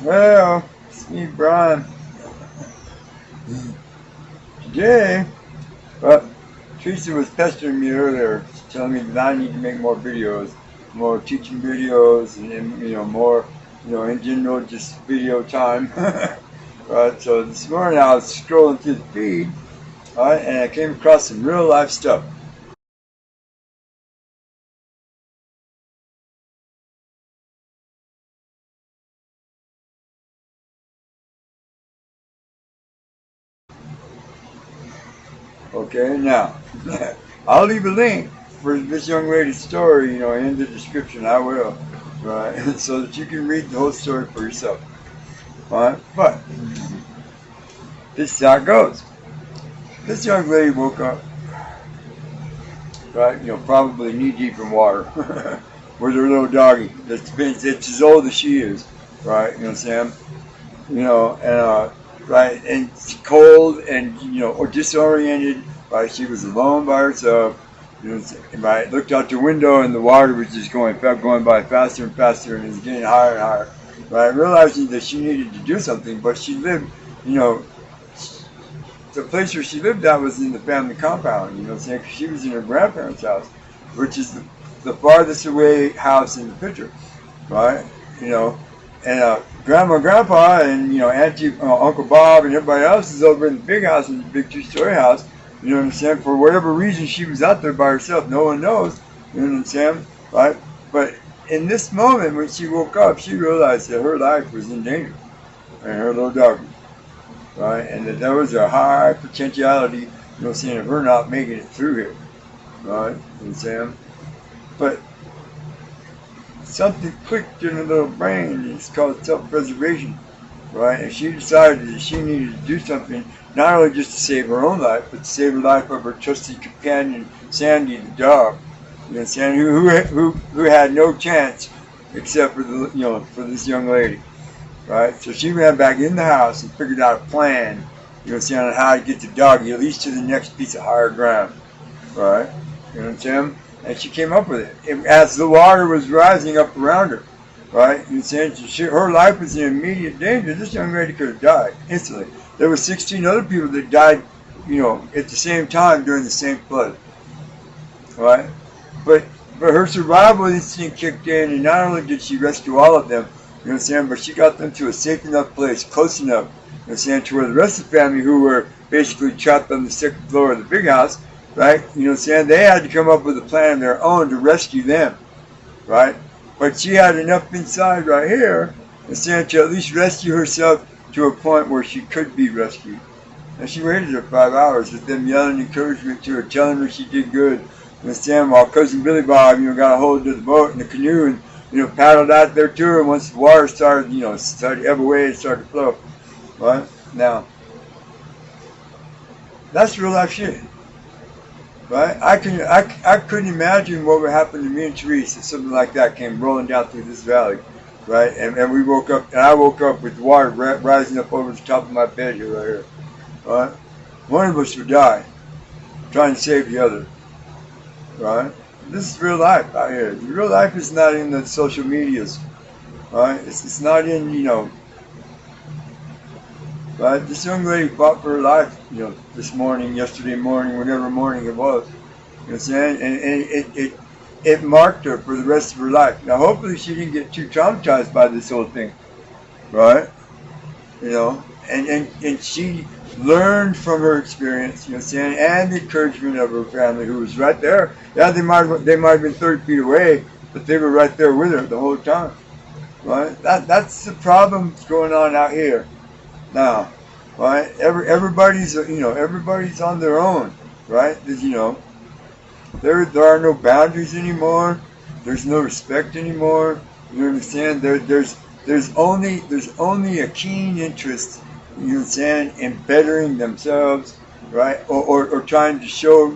Well, it's me, Brian. Today, well, Teresa was pestering me earlier, telling me that I need to make more videos, more teaching videos, and more, in general, just video time. Right. So this morning I was scrolling through the feed, right, and I came across some real life stuff. Okay, now I'll leave a link for this young lady's story, in the description. I will, right, so that you can read the whole story for yourself. All right, but this is how it goes. This young lady woke up, right, probably knee deep in water, with her little doggy. It's as old as she is, right? You know what I'm saying? Right, and it's cold and or disoriented. Right, she was alone by herself. Right, looked out the window and the water was just going by faster and faster, and it was getting higher and higher. Right, realizing that she needed to do something, but she lived, the place where she lived at was in the family compound. You know what I'm saying? 'Cause she was in her grandparents' house, which is the farthest away house in the picture. Right, and grandma and grandpa and auntie Uncle Bob and everybody else is over in the big house, in the big two-story house. You know what I'm saying? For whatever reason she was out there by herself, no one knows. You know what I'm saying? Right? But in this moment when she woke up, she realized that her life was in danger, and her little dog, right, and that there was a high potentiality, of her not making it through here. Right? You know what I'm saying? But something clicked in her little brain. It's called self-preservation, right? And she decided that she needed to do something, not only just to save her own life, but to save the life of her trusted companion, Sandy, the dog. You know, Sandy, who had no chance except for for this young lady, right? So she ran back in the house and figured out a plan, on how to get the doggy at least to the next piece of higher ground, right? You know what I'm saying? And she came up with it as the water was rising up around her, right? And saying her life was in immediate danger. This young lady could have died instantly. There were 16 other people that died, at the same time during the same flood, right? But her survival instinct kicked in, and not only did she rescue all of them, but she got them to a safe enough place, close enough, to where the rest of the family, who were basically trapped on the second floor of the big house, right? They had to come up with a plan of their own to rescue them, right? But she had enough inside right here, to at least rescue herself to a point where she could be rescued. And she waited her 5 hours with them yelling encouragement to her, telling her she did good. While cousin Billy Bob, got a hold of the boat and the canoe and, paddled out there to her. And once the water started, started to ebb away and started to flow. Right? Now, that's real life shit. Right? I couldn't imagine what would happen to me and Therese if something like that came rolling down through this valley. Right? And we woke up, and I woke up with the water rising up over the top of my bed here, right here. Right? One of us would die trying to save the other. Right? This is real life out here. The real life is not in the social medias. Right? It's not in, right? This young lady fought for her life, this morning, yesterday morning, whatever morning it was. You know what I'm saying? And it marked her for the rest of her life. Now, hopefully she didn't get too traumatized by this whole thing. Right? And she learned from her experience, and the encouragement of her family, who was right there. Yeah, they might have been 30 feet away, but they were right there with her the whole time. Right? That's the problem going on out here now. Right? Everybody's on their own. Right? There are no boundaries anymore. There's no respect anymore. You understand? There's only a keen interest, in bettering themselves, right? Or trying to show,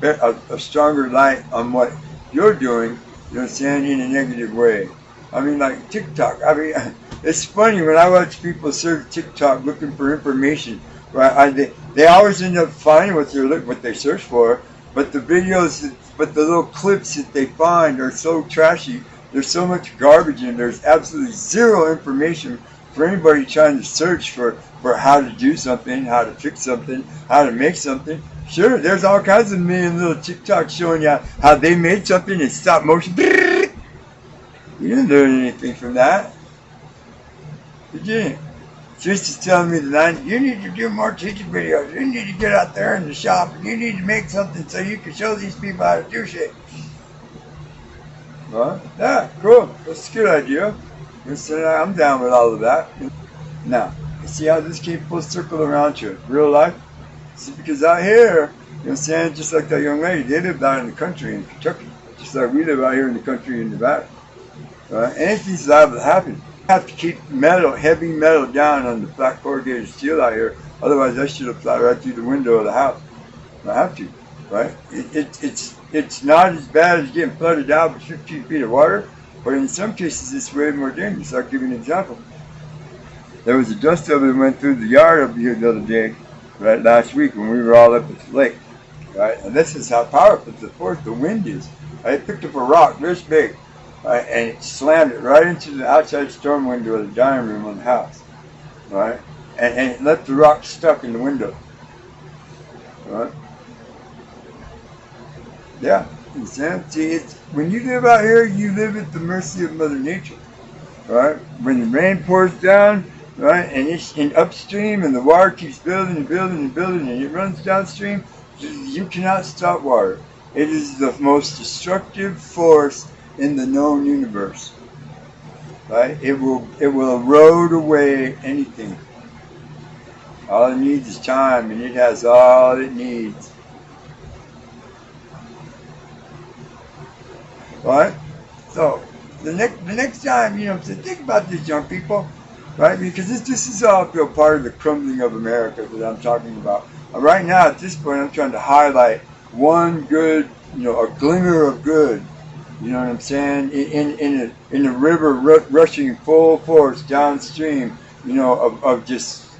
a stronger light on what you're doing, in a negative way. I mean, like TikTok. I mean, it's funny when I watch people search TikTok looking for information, right? They always end up finding what they search for, but the videos, but the little clips that they find are so trashy There's so much garbage and there's absolutely zero information for anybody trying to search for how to do something, how to fix something, how to make something. Sure, there's all kinds of million little TikToks showing you how they made something in stop motion. You didn't learn anything from that. You didn't. She's just telling me tonight, you need to do more teaching videos. You need to get out there in the shop and you need to make something so you can show these people how to do shit. Well, yeah, cool. That's a good idea. I'm down with all of that. Now, see how this came full circle around to real life? See, because out here, just like that young lady, they lived out in the country in Kentucky, just like we live out here in the country in Nevada. Anything's liable to happen. You have to keep heavy metal down on the flat corrugated steel out here, otherwise that should fly right through the window of the house. I have to, right? It's not as bad as getting flooded out with 15 feet of water, but in some cases it's way more dangerous. I'll give you an example. There was a dust devil that went through the yard up here the other day, right, last week when we were all up at the lake, right? And this is how powerful the wind is. I picked up a rock this big, right, and it slammed it right into the outside storm window of the dining room of the house, right? And it left the rock stuck in the window, right? Yeah, see, when you live out here, you live at the mercy of Mother Nature, right? When the rain pours down, right, and it's in upstream, and the water keeps building and building and building, and it runs downstream, you cannot stop water. It is the most destructive force in the known universe, right? It will erode away anything. All it needs is time, and it has all it needs. Right? So the next time, so think about this, young people, right? Because this is all part of the crumbling of America that I'm talking about. Right now, at this point, I'm trying to highlight one good, a glimmer of good. You know what I'm saying? In a river rushing full force downstream, of just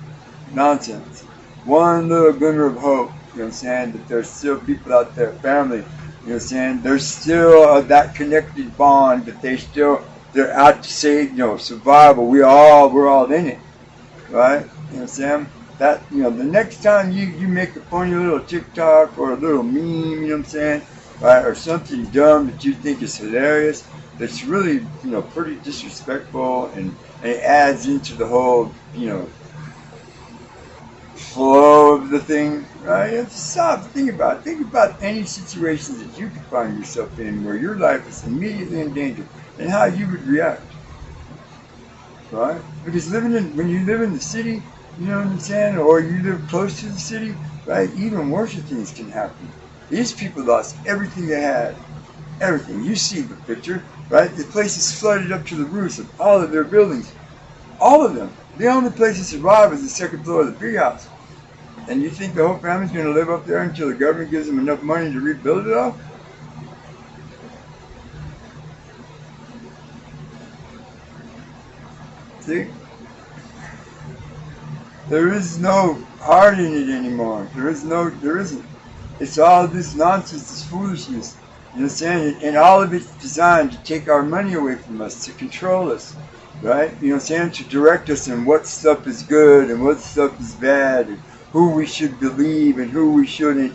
nonsense. One little glimmer of hope. You know what I'm saying? That there's still people out there, family. You know what I'm saying? There's still that connected bond that they're out to say, survival. We're all in it, right? You know what I'm saying? That, the next time you make a funny little TikTok or a little meme, you know what I'm saying? Right? Or something dumb that you think is hilarious, that's really, pretty disrespectful and it adds into the whole, flow of the thing, right? Just stop. Think about any situations that you could find yourself in where your life is immediately in danger and how you would react, right? Because when you live in the city, you know what I'm saying, or you live close to the city, right? Even worse things can happen. These people lost everything they had, everything. You see the picture, right? The place is flooded up to the roofs of all of their buildings, all of them. The only place to survive is the second floor of the big house. And you think the whole family's going to live up there until the government gives them enough money to rebuild it all? See? There is no heart in it anymore. There isn't. It's all this nonsense, this foolishness. You know what I'm saying? And all of it's designed to take our money away from us, to control us. Right? You know what I'm saying? To direct us in what stuff is good and what stuff is bad and who we should believe and who we shouldn't.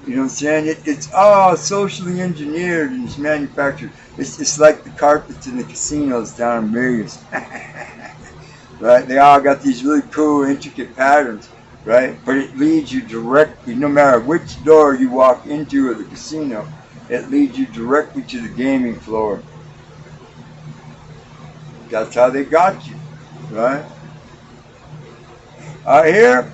You know what I'm saying? It's all socially engineered and it's manufactured. It's like the carpets in the casinos down in Vegas. Right? They all got these really cool, intricate patterns. Right? But it leads you directly, no matter which door you walk into of the casino, it leads you directly to the gaming floor. That's how they got you, right? Out here,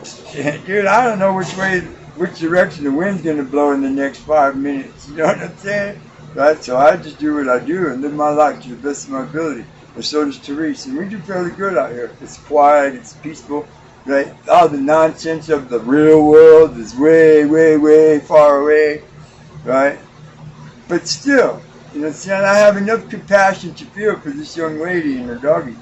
dude, I don't know which direction the wind's going to blow in the next 5 minutes. You know what I'm saying? Right? So I just do what I do and live my life to the best of my ability. And so does Therese. And we do fairly good out here. It's quiet. It's peaceful. Right? All the nonsense of the real world is way, way, way far away. Right? But still, you know what I'm saying? I have enough compassion to feel for this young lady and her doggy.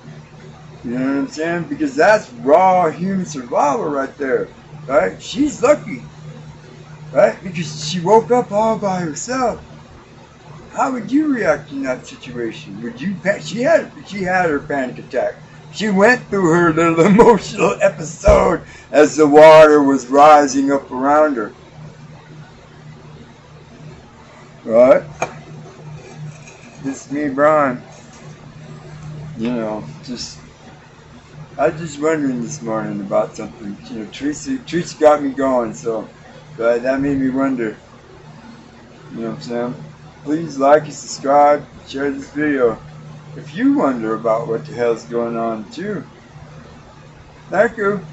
You know what I'm saying? Because that's raw human survival right there. Right? She's lucky. Right? Because she woke up all by herself. How would you react in that situation? Would you? She had her panic attack. She went through her little emotional episode as the water was rising up around her. Right? This is me, Brian. I was just wondering this morning about something. Teresa got me going, so that made me wonder. You know what I'm saying? Please like and subscribe, share this video if you wonder about what the hell's going on too. Thank you.